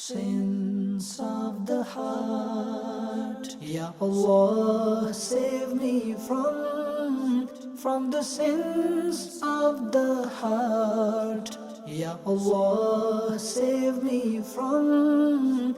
Sins of the heart, Ya Allah, save me from the sins of the heart. Ya Allah, save me from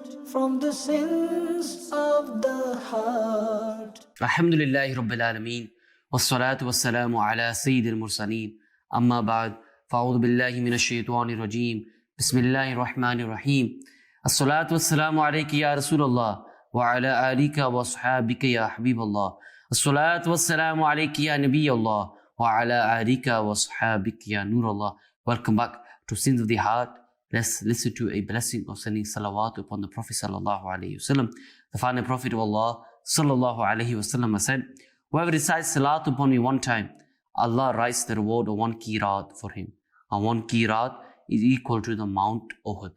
the sins of the heart. Alhamdulillahi Rabbil Alameen. Wassalatu wassalamu ala Sayyidil Mursaleen. Amma ba'd. Fa'udhu billahi minash shaitanir rajeem. Bismillahir Rahmanir Rahim. As-salatu wassalamu alayka ya Rasulullah wa ala alika wa ashabika ya Habiballah. As-salatu wassalamu alayka ya Nabiyallah wa ala alika wa ashabika ya Nurallah. Welcome back to Sins of the Heart. Let's listen to a blessing of sending salawat upon the Prophet sallallahu alayhi wasallam. The final Prophet of Allah sallallahu alayhi wasallam said, whoever recites salat upon me one time, Allah writes the reward of one qirat for him. And one qirat is equal to the Mount Uhud.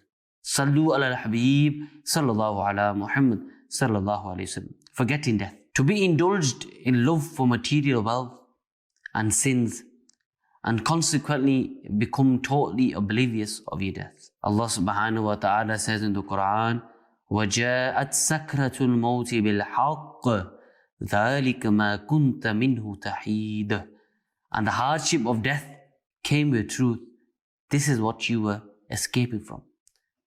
Sallu ala al-Habib sallallahu ala Muhammad sallallahu alayhi wasallam. Forgetting death. To be indulged in love for material wealth and sins, and consequently become totally oblivious of your death. Allah subhanahu wa ta'ala says in the Quran, وَجَاءَتْ سَكْرَةُ الْمَوْتِ بِالْحَقِّ ذَلِكَ مَا كُنْتَ مِنْهُ تَحِيدٌ. And the hardship of death came with truth. This is what you were escaping from.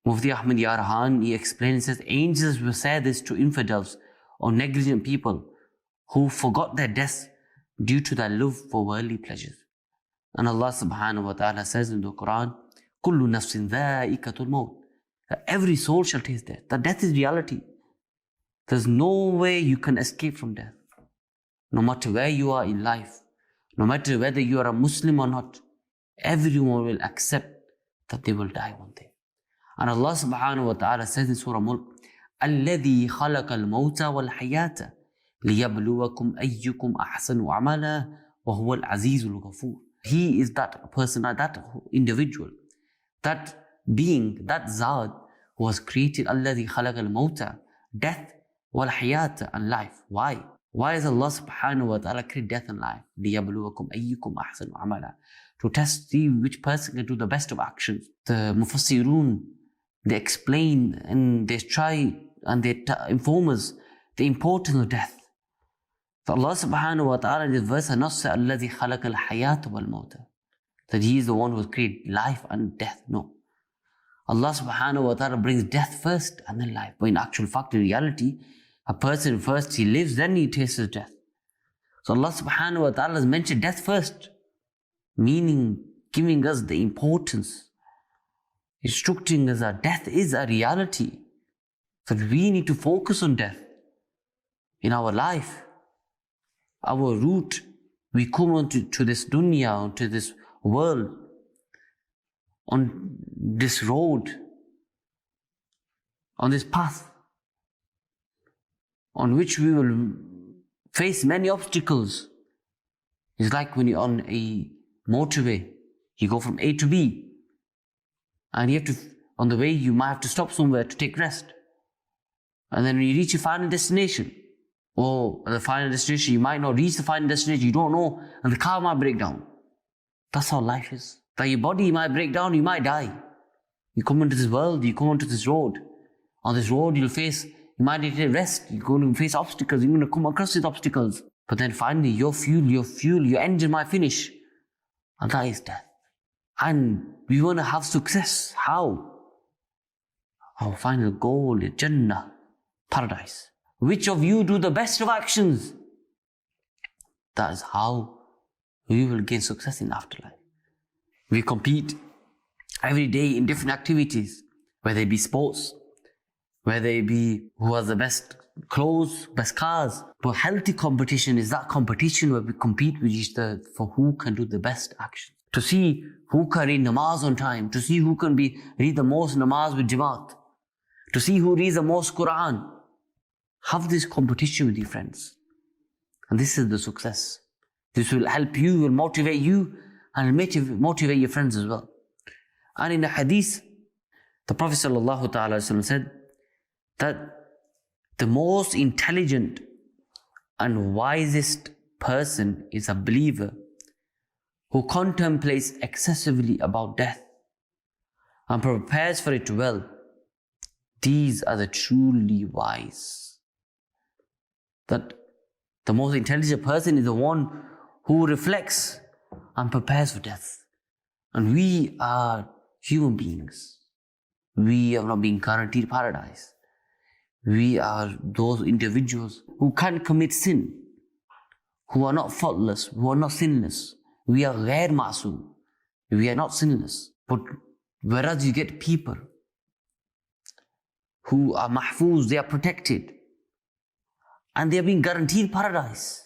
Mufti Ahmad Yarhan, he explains, says, angels will say this to infidels or negligent people who forgot their death due to their love for worldly pleasures. And Allah subhanahu wa ta'ala says in the Quran, كُلُّ نَفْسٍ ذَائِقَةُ الْمَوْتِ, that every soul shall taste death. That death is reality. There's no way you can escape from death. No matter where you are in life, no matter whether you are a Muslim or not, everyone will accept that they will die one day. And Allah subhanahu wa ta'ala says in Surah Mulk, الَّذِي خَلَقَ الْمَوْتَ وَالْحَيَاةَ لِيَبْلُوَكُمْ أَيُّكُمْ أَحْسَنُ عَمَلًا وَهُوَ الْعَزِيزُ الْغَفُورُ. He is that person, that individual, that being, that Zad who was created, الَّذِي خَلَقَ الْمَوْتَ, death, وَالْحَيَاةَ, and life. Why? Why is Allah subhanahu wa ta'ala create death and life? لِيَبْلُوَكُمْ أَيُّكُمْ أَحْسَنُ عَمَلًا, to test, see which person can do the best of actions. The Mufassirun, they explain and they try and they inform us the importance of death. So Allah subhanahu wa ta'ala in this verse has not said الَّذِي خَلَقَ الْحَيَاةَ وَالْمَوْتَ, that He is the one who has created life and death. No. Allah subhanahu wa ta'ala brings death first and then life. But in actual fact, in reality, a person first he lives, then he tastes death. So Allah subhanahu wa ta'ala has mentioned death first, meaning giving us the importance, instructing us that death is a reality. So we need to focus on death in our life. Our route, we come onto this dunya, onto this world, on this road, on this path, on which we will face many obstacles. It's like when you're on a motorway, you go from A to B, and you have to, on the way, you might have to stop somewhere to take rest. And then when you reach your final destination, or the final destination, you might not reach the final destination, you don't know, and the car might break down. That's how life is. That your body might break down, you might die. You come into this world, you come onto this road. On this road, you might need to rest, you're going to face obstacles, you're going to come across these obstacles. But then finally, your engine might finish. And that is death. And we want to have success. How? Our final goal is Jannah, paradise. Which of you do the best of actions? That is how we will gain success in afterlife. We compete every day in different activities, whether it be sports, whether it be who has the best clothes, best cars. But healthy competition is that competition where we compete with each other for who can do the best action. To see who can read namaz on time, to see who can read the most namaz with jamaat, to see who reads the most Quran. Have this competition with your friends. And this is the success. This will help you, will motivate you, and motivate your friends as well. And in the hadith, the Prophet sallallahu ta'ala said that the most intelligent and wisest person is a believer who contemplates excessively about death and prepares for it well. These are the truly wise. That the most intelligent person is the one who reflects and prepares for death. And we are human beings. We have not been guaranteed paradise. We are those individuals who can't commit sin, who are not faultless, who are not sinless. We are ghair ma'soom. We are not sinless. But whereas you get people who are mahfuz, they are protected, and they are being guaranteed paradise.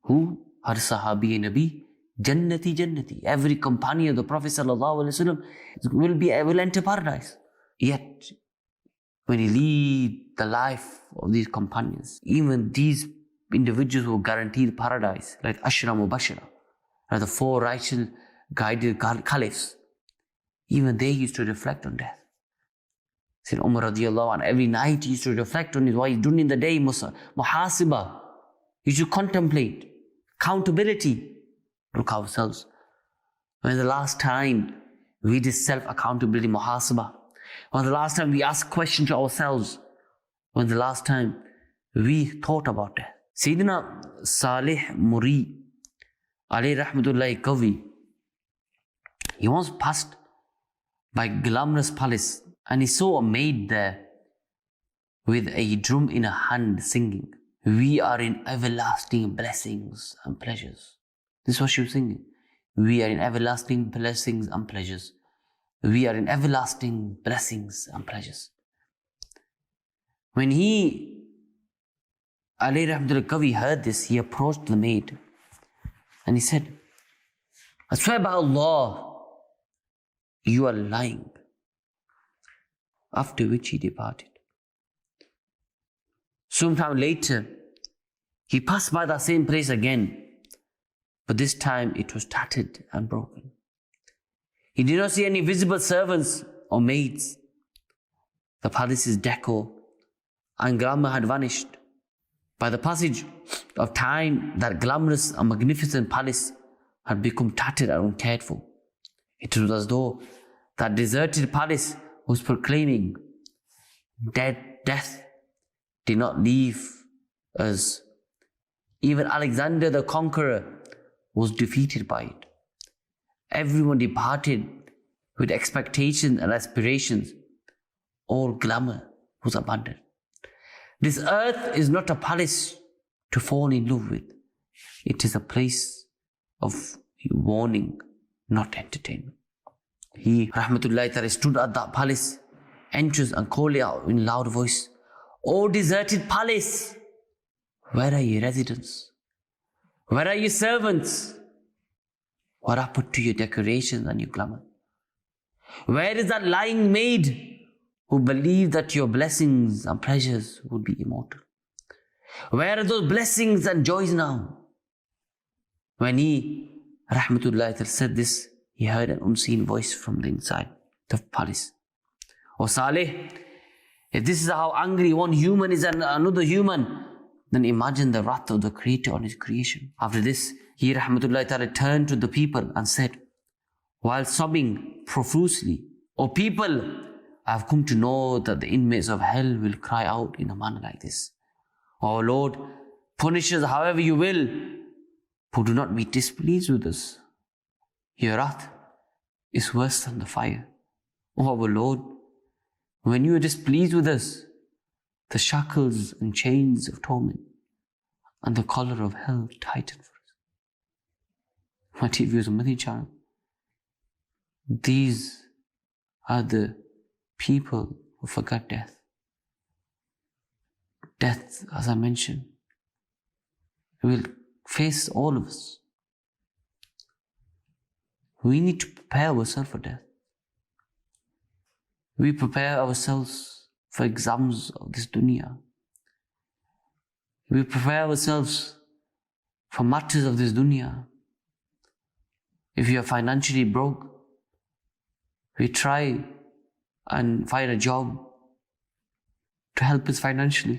Who? Har sahabi nabi, jannati. Every companion of the Prophet ﷺ will enter paradise. Yet, when you lead the life of these companions, even these individuals who are guaranteed paradise, like Ashra Mubashara, like the 4 righteous guided caliphs, even they used to reflect on death. Sayyidina Umar radiallahu anhu, every night he used to reflect on what he's doing in the day, muhasiba. You should contemplate, accountability. Look ourselves. When the last time we did self-accountability, muhasaba? When the last time we asked questions to ourselves? When the last time we thought about that? Sayyidina Salih Muri, alayhi rahmatullahi kavi, he once passed by glamorous palace, and he saw a maid there with a drum in her hand singing, "We are in everlasting blessings and pleasures." This is what she was singing. We are in everlasting blessings and pleasures. We are in everlasting blessings and pleasures. When he, alayhi rahmatullahi kavi, heard this, he approached the maid and he said, "I swear by Allah, you are lying." After which he departed. Sometime later, he passed by that same place again, but this time it was tattered and broken. He did not see any visible servants or maids. The palace's decor and glamour had vanished. By the passage of time, that glamorous and magnificent palace had become tattered and uncared for. It was as though that deserted palace was proclaiming, death did not leave us. Even Alexander the Conqueror was defeated by it. Everyone departed with expectations and aspirations. All glamour was abandoned. This earth is not a palace to fall in love with. It is a place of warning, not entertainment. He, rahmatullahi ta'ala, stood at that palace entrance and called out in loud voice, "O deserted palace, where are your residents? Where are your servants? What happened to your decorations and your glamour? Where is that lying maid who believed that your blessings and pleasures would be immortal? Where are those blessings and joys now?" When he, rahmatullahi ta'ala, said this, he heard an unseen voice from the inside the palace. "O Saleh, if this is how angry one human is at another human, then imagine the wrath of the Creator on his creation." After this, he, rahmatullahi ta'ala, turned to the people and said, while sobbing profusely, "O people, I have come to know that the inmates of hell will cry out in a manner like this. O Lord, punish us however you will, but do not be displeased with us. Your wrath is worse than the fire. O our Lord, when you are displeased with us, the shackles and chains of torment and the collar of hell tighten for us." My dear viewers of Madani Channel, these are the people who forgot death. Death, as I mentioned, will face all of us. We need to prepare ourselves for death. We prepare ourselves for exams of this dunya. We prepare ourselves for matters of this dunya. If you are financially broke, we try and find a job to help us financially.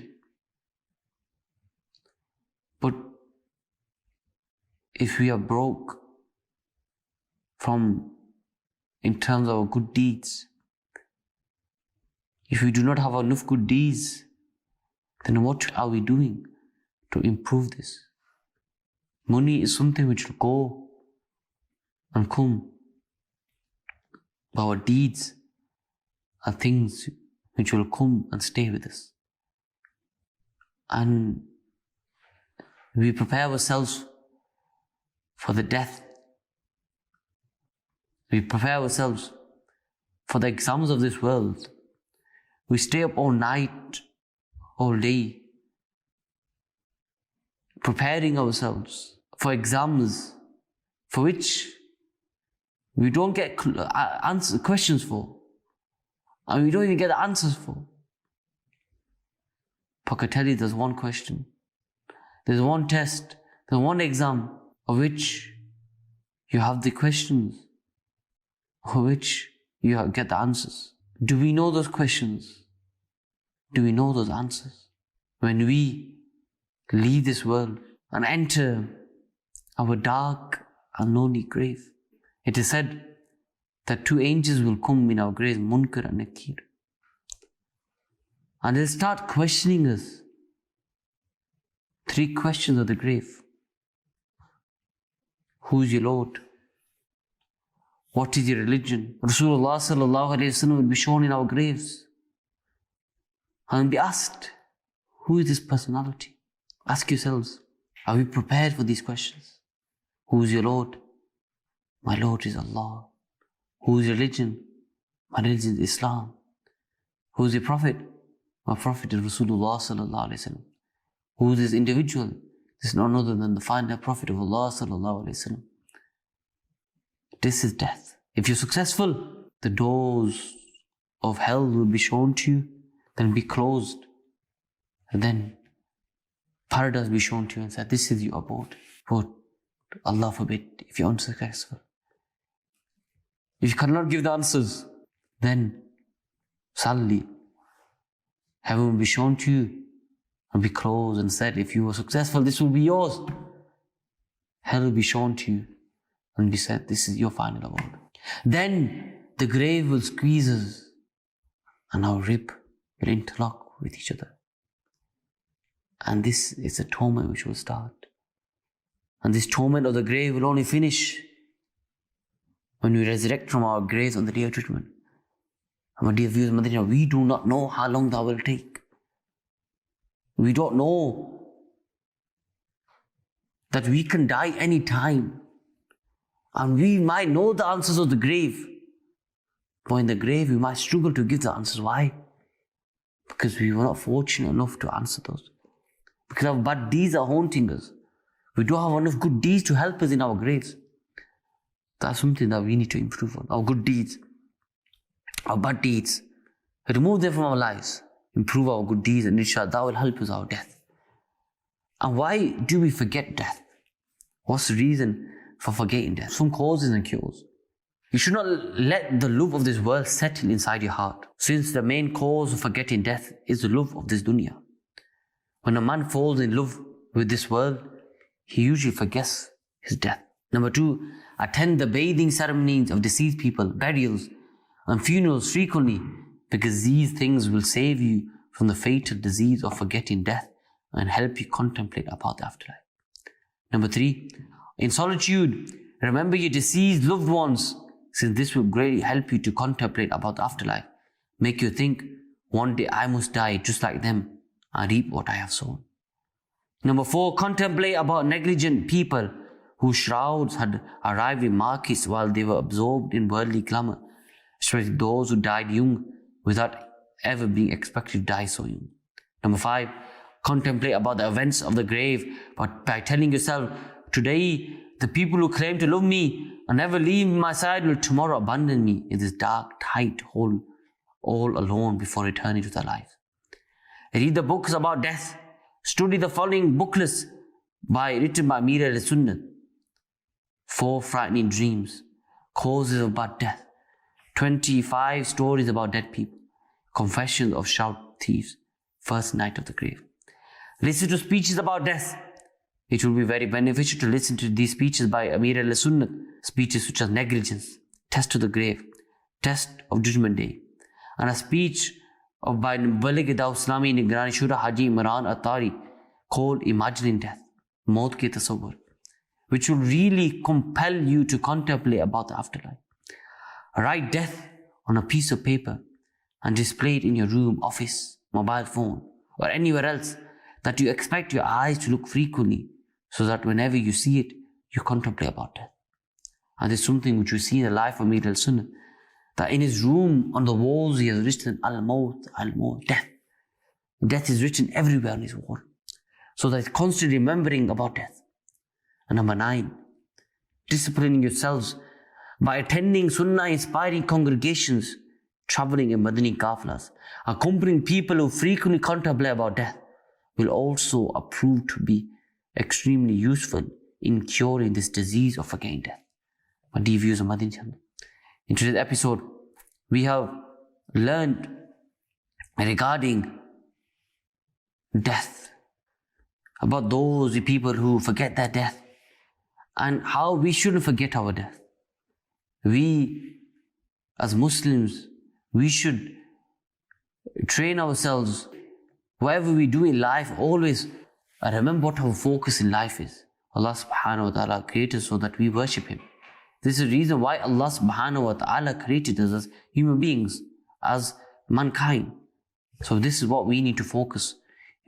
But if we are broke in terms of our good deeds, If we do not have enough good deeds, then what are we doing to improve this? Money is something which will go and come. But our deeds are things which will come and stay with us. And we prepare ourselves for the death. We prepare ourselves for the exams of this world. We stay up all night, all day, preparing ourselves for exams for which we don't get questions for, and we don't even get the answers for. But I can tell you there's one question, there's one test, there's one exam of which you have the questions, for which you get the answers. Do we know those questions? Do we know those answers? When we leave this world and enter our dark and lonely grave, it is said that 2 angels will come in our graves, Munkar and Nakir. And they'll start questioning us. 3 questions of the grave. Who is your Lord? What is your religion? Rasulullah sallallahu alayhi wa sallam will be shown in our graves and be asked, who is this personality? Ask yourselves, are we prepared for these questions? Who is your Lord? My Lord is Allah. Who is your religion? My religion is Islam. Who is your Prophet? My Prophet is Rasulullah sallallahu alayhi wa sallam. Who is this individual? This is none other than the final Prophet of Allah sallallahu alayhi wa sallam. This is death. If you're successful, the doors of hell will be shown to you, then be closed. And then paradise will be shown to you and said, this is your abode. But Allah forbid, if you're unsuccessful, if you cannot give the answers, then sadly, heaven will be shown to you and be closed and said, if you were successful, this will be yours. Hell will be shown to you and be said, this is your final abode. Then the grave will squeeze us and our rib will interlock with each other. And this is a torment which will start. And this torment of the grave will only finish when we resurrect from our graves on the Day of Judgment. And my dear viewers, Madani, we do not know how long that will take. We don't know that we can die any time. And we might know the answers of the grave. But in the grave, we might struggle to give the answers. Why? Because we were not fortunate enough to answer those. Because our bad deeds are haunting us. We don't have enough good deeds to help us in our graves. That's something that we need to improve on. Our good deeds, our bad deeds. Remove them from our lives. Improve our good deeds, and inshallah, that will help us our death. And why do we forget death? What's the reason for forgetting death? Some causes and cures. You should not let the love of this world settle inside your heart, since the main cause of forgetting death is the love of this dunya. When a man falls in love with this world, he usually forgets his death. Number 2, attend the bathing ceremonies of deceased people, burials and funerals frequently, because these things will save you from the fatal disease of forgetting death and help you contemplate about the afterlife. Number 3, in solitude, remember your deceased loved ones, since this will greatly help you to contemplate about the afterlife. Make you think, one day I must die just like them and reap what I have sown. Number 4, contemplate about negligent people whose shrouds had arrived in markets while they were absorbed in worldly glamour, especially those who died young without ever being expected to die so young. Number 5, contemplate about the events of the grave, but by telling yourself, today the people who claim to love me and never leave my side will tomorrow abandon me in this dark, tight hole, all alone before returning to their life. Read the books about death. Study the following booklets written by Amir al-Sunnah. 4 frightening dreams, causes of bad death, 25 stories about dead people, confessions of shout thieves, first night of the grave. Listen to speeches about death. It will be very beneficial to listen to these speeches by Amir al-Sunnah, speeches such as negligence, test of the grave, test of judgment day, and a speech by Baligh Islami Nigrani Shura Haji Imran Attari called Imagining Death, Maut Ke Tasawwur, which will really compel you to contemplate about the afterlife. Write death on a piece of paper and display it in your room, office, mobile phone, or anywhere else that you expect your eyes to look frequently, so that whenever you see it, you contemplate about death. And there's something which we see in the life of Mir al-Sunnah, that in his room, on the walls, he has written Al-Maut, Al-Maut, death. Death is written everywhere on his wall, so that he's constantly remembering about death. And number 9, disciplining yourselves by attending Sunnah-inspiring congregations, traveling in Madani Kafilas, accompanying people who frequently contemplate about death, will also prove to be extremely useful in curing this disease of forgetting death. My dear viewers of Madani Channel, in today's episode, we have learned regarding death, about those people who forget their death, and how we shouldn't forget our death. We, as Muslims, we should train ourselves, whatever we do in life, always remember what our focus in life is. Allah subhanahu wa ta'ala created us so that we worship Him. This is the reason why Allah subhanahu wa ta'ala created us as human beings, as mankind. So this is what we need to focus.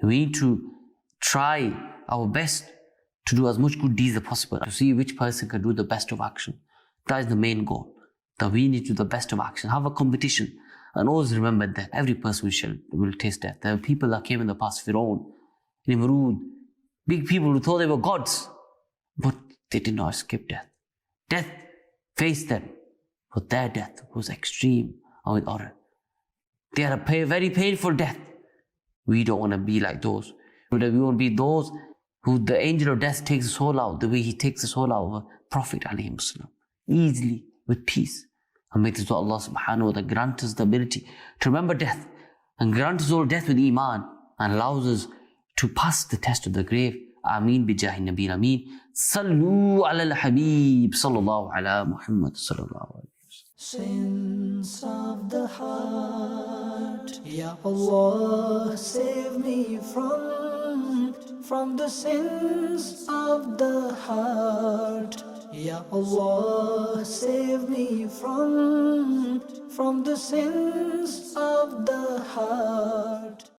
We need to try our best to do as much good deeds as possible, to see which person can do the best of action. That is the main goal, that we need to do the best of action. Have a competition, and always remember that every person will taste death. There are people that came in the past, Fir'aun, Nimrud, big people who thought they were gods, but they did not escape death. Death faced them, but their death was extreme and with horror. They had a very painful death. We don't want to be like those. We want to be those who the angel of death takes the soul out, the way he takes the soul out of a Prophet ﷺ, easily, with peace. And may this Allah subhanahu wa ta'ala grant us the ability to remember death, and grant us all death with Iman, and allows us to pass the test of the grave. Ameen bi jahi Nabi Ameen. Sallu ala al-Habib sallallahu ala Muhammad sallallahu alayhi wa sallam. Sins of the heart, Ya Allah, save me from the sins of the heart. Ya Allah, save me from the sins of the heart.